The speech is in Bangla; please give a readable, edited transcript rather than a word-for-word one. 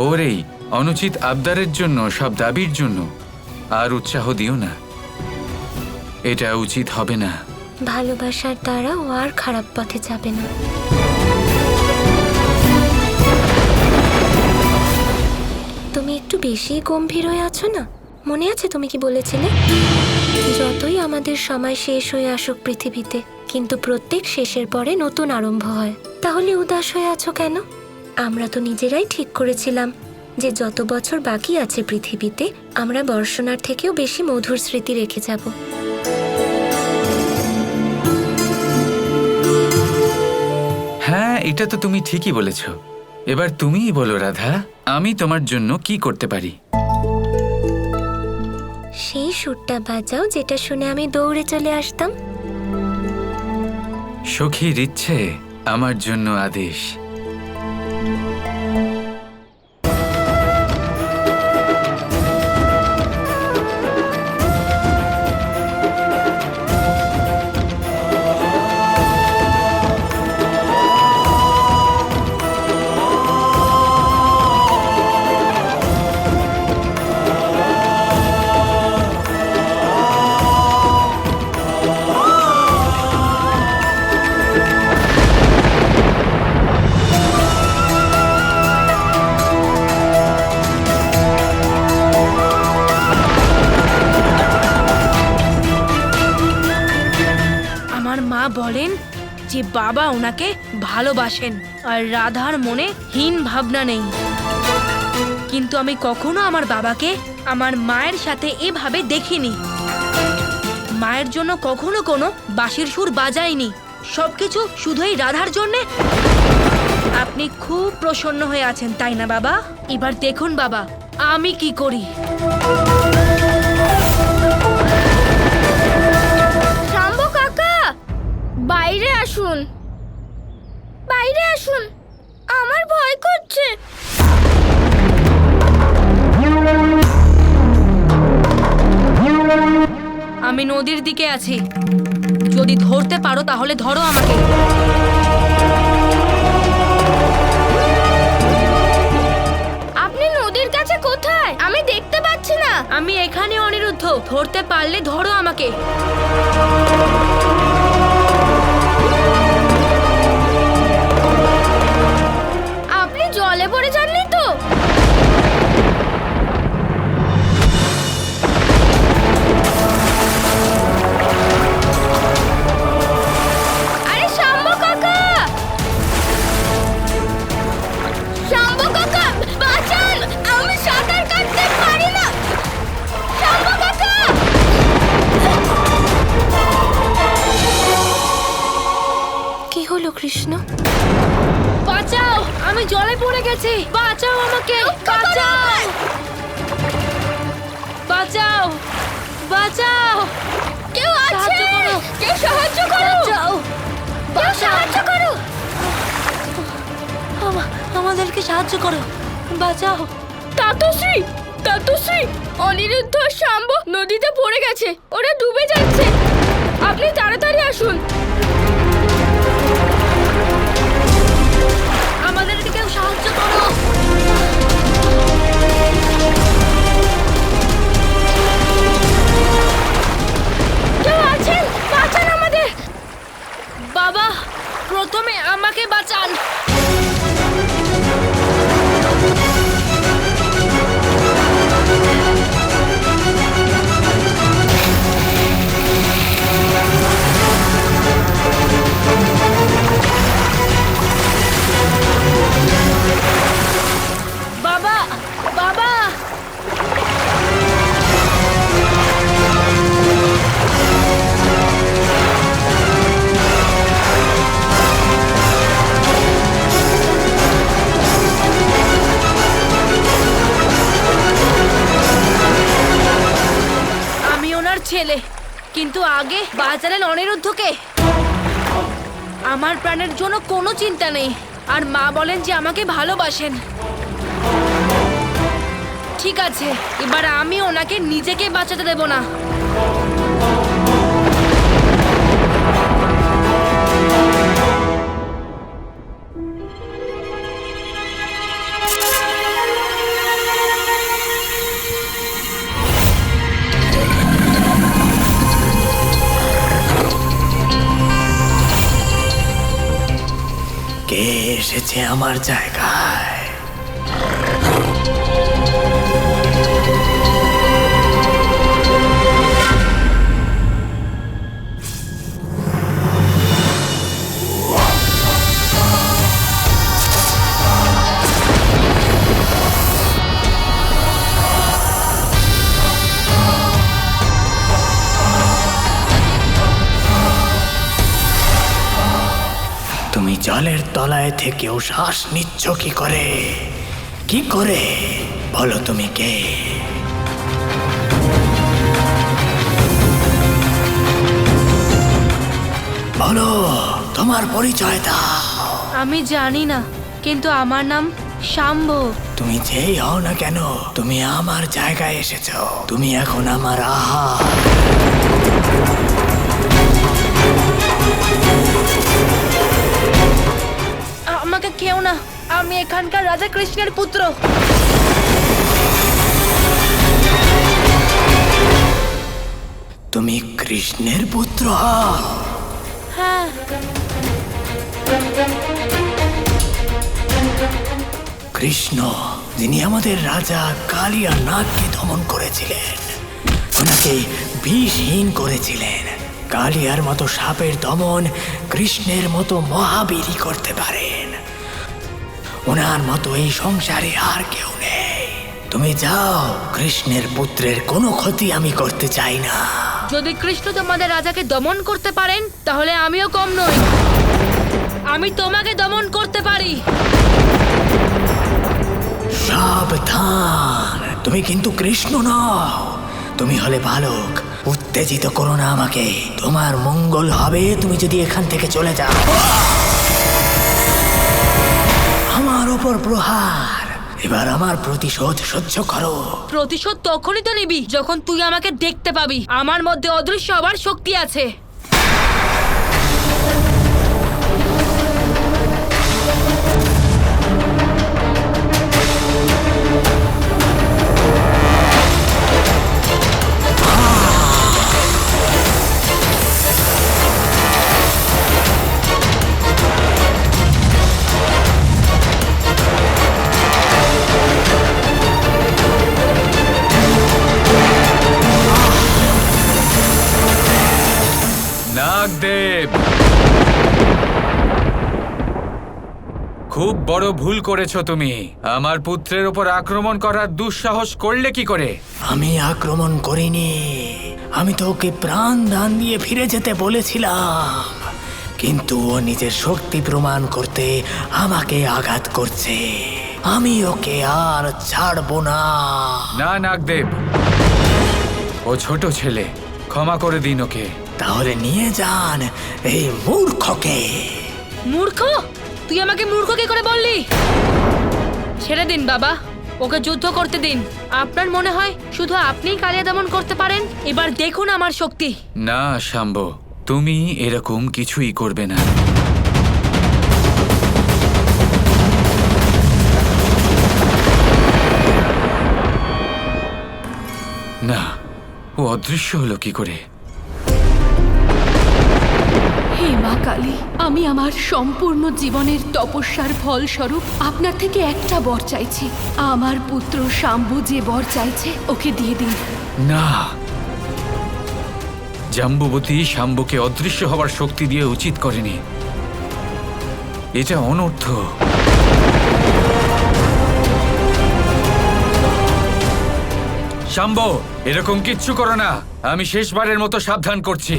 ওর এই অনুচিত আবদারের জন্য, সব দাবির জন্য আর উৎসাহ দিও না। এটা উচিত হবে না। ভালোবাসার দ্বারা ও আর খারাপ পথে যাবে না। তুমি একটু বেশি গম্ভীর হয়ে আছো না? মনে আছে তুমি কি বলেছিলে? যতই আমাদের সময় শেষ হয়ে আসুক পৃথিবীতে, কিন্তু প্রত্যেক শেষের পরে নতুন আরম্ভ হয়। তাহলে উদাস হয়ে আছো কেন? আমরা তো নিজেরাই ঠিক করেছিলাম যে যত বছর বাকি আছে পৃথিবীতে, আমরা বর্ষণার থেকেও বেশি মধুর স্মৃতি রেখে যাব। হ্যাঁ, এটা তো তুমি ঠিকই বলেছ। এবার তুমিই বলো রাধা, আমি তোমার জন্য কি করতে পারি? সেই সুরটা বাজাও যেটা শুনে আমি দৌড়ে চলে আসতাম। সখীর ইচ্ছে আমার জন্য আদেশ। বলেন যে বাবা ওনাকে ভালোবাসেন আর রাধার মনে হীন ভাবনা নেই, কিন্তু আমি কখনো আমার বাবাকে আমার মায়ের সাথে এভাবে দেখিনি। মায়ের জন্য কখনো কোনো বাঁশির সুর বাজাইনি, সবকিছু শুধুই রাধার জন্য। আপনি খুব প্রসন্ন হয়ে আছেন তাই না বাবা? এবার দেখুন বাবা আমি কি করি। বাইরে আসুন, বাইরে আসুন, আমার ভয় করছে। আমি নদীর দিকে আছি, যদি ধরতে পারো তাহলে ধরো আমাকে। আপনি নদীর কাছে কোথায়? আমি দেখতে পাচ্ছি না। আমি এখানে অনিরুদ্ধ, ধরতে পারলে ধরো আমাকে। জলে পড়ে যাননি তো? আরে শাম্বু কাকা, শাম্বু কাকা বাঁচান, আমি সাঁতার কাটতে পারি না। শাম্বু কাকা! কি হলো কৃষ্ণ? বাঁচাও, আমি জলে পড়ে গেছি, বাঁচাও আমাকে, বাঁচাও, বাঁচাও, বাঁচাও, কেউ আছে? সাহায্য করো, কেউ সাহায্য করো, বাঁচাও, কেউ সাহায্য করো। আমাদেরকে সাহায্য করো, বাঁচাও। তাতশ্রী, তাতশ্রী, অনিরুদ্ধ আর শাম্বু নদীতে পড়ে গেছে, ওরা ডুবে যাচ্ছে। আপনি তাড়াতাড়ি আসুন। আমাদেরকে কেউ সাহায্য করো। কেউ আছেন? বাঁচান আমাদের। বাবা, প্রথমে আমাকে বাঁচান। বাবা, বাবা, আমি ওনার ছেলে, কিন্তু আগে বাঁচালেন অনিরুদ্ধকে। আমার প্রাণের জন্য কোনো চিন্তা নেই, আর মা বলেন যে আমাকে ভালোবাসেন। ঠিক আছে, এবার আমি ওনাকে নিজেকে বাঁচাতে দেব না। এসেছে আমার জায়গায়। তুমি জলের তলায় থেকেও শ্বাস নিচ্ছ কি করে? কি করে বলো তুমি কে? বলো তোমার পরিচয় দাও। আমি জানি না, কিন্তু আমার নাম শাম্ভ। তুমি যেই হও না কেন, তুমি আমার জায়গায় এসেছো। তুমি এখন আমার আহার। আমাকে কেউ না, আমি এখানকার রাজা কৃষ্ণের পুত্র। তুমি কৃষ্ণের পুত্র হও? হ্যাঁ। কৃষ্ণ, যিনি আমাদের রাজা কালিয়া নাগকে দমন করেছিলেন, ওনাকে বিষহীন করেছিলেন। কালিয়ার মতো সাপের দমন কৃষ্ণের মতো মহাবীরই করতে পারেন। ওনার মতো এই সংসারে আর কেউ নেই। তুমি যাও, কৃষ্ণের পুত্রের কোনো ক্ষতি আমি করতে চাই না। যদি কৃষ্ণ তোমাদের রাজাকে দমন করতে পারেন, তাহলে আমিও কম নই। আমি তোমাকে দমন করতে পারি। সাবধান, তুমি কিন্তু কৃষ্ণ নও। তুমি হলে বালক। উত্তেজিত করো না আমাকে। তোমার মঙ্গল হবে তুমি যদি এখান থেকে চলে যাও। আমার উপর প্রহার, এবার আমার প্রতিশোধ সহ্য করো। প্রতিশোধ তখনই তো নিবি যখন তুই আমাকে দেখতে পাবি। আমার মধ্যে অদৃশ্য হবার শক্তি আছে। নাগদেব, খুব বড় ভুল করেছো তুমি। আমার পুত্রের উপর আক্রমণ করার দুঃসাহস করলে কি করে? আমি আক্রমণ করিনি। আমি তো ওকে প্রাণ দান দিয়ে ফিরে যেতে বলেছিলাম, কিন্তু ও নিজের শক্তি প্রমাণ করতে আমাকে আঘাত করছে। আমি ওকে আর ছাড়বো না। না নাগদেব, ও ছোট ছেলে, ক্ষমা করে দিন ওকে। তাহলে নিয়ে যান এই মূর্খকে। মূর্খ? তুই আমাকে মূর্খ কি করে বললি? ছেড়ে দিন বাবা, ওকে যুদ্ধ করতে দিন। আপনার মনে হয় শুধু আপনিই কালিয়া দমন করতে পারেন? এবার দেখুন আমার শক্তি। না শাম্ব, তুমি এরকম কিছুই করবে না। না, ও অদৃশ্য হলো কি করে? হে মা কালী, আমি আমার সম্পূর্ণ জীবনের তপস্যার ফলস্বরূপ আপনার থেকে একটা বর চাইছি। আমার পুত্র শাম্ভু যে বর চাইছে ওকে দিয়ে দিন। না, জাম্বুবতী শাম্বুকে অদৃশ্য হবার শক্তি দিয়ে উচিত করেনি। এটা অনর্থ। শাম্ব, এরকম কিচ্ছু করো না। আমি শেষবারের মতো সাবধান করছি।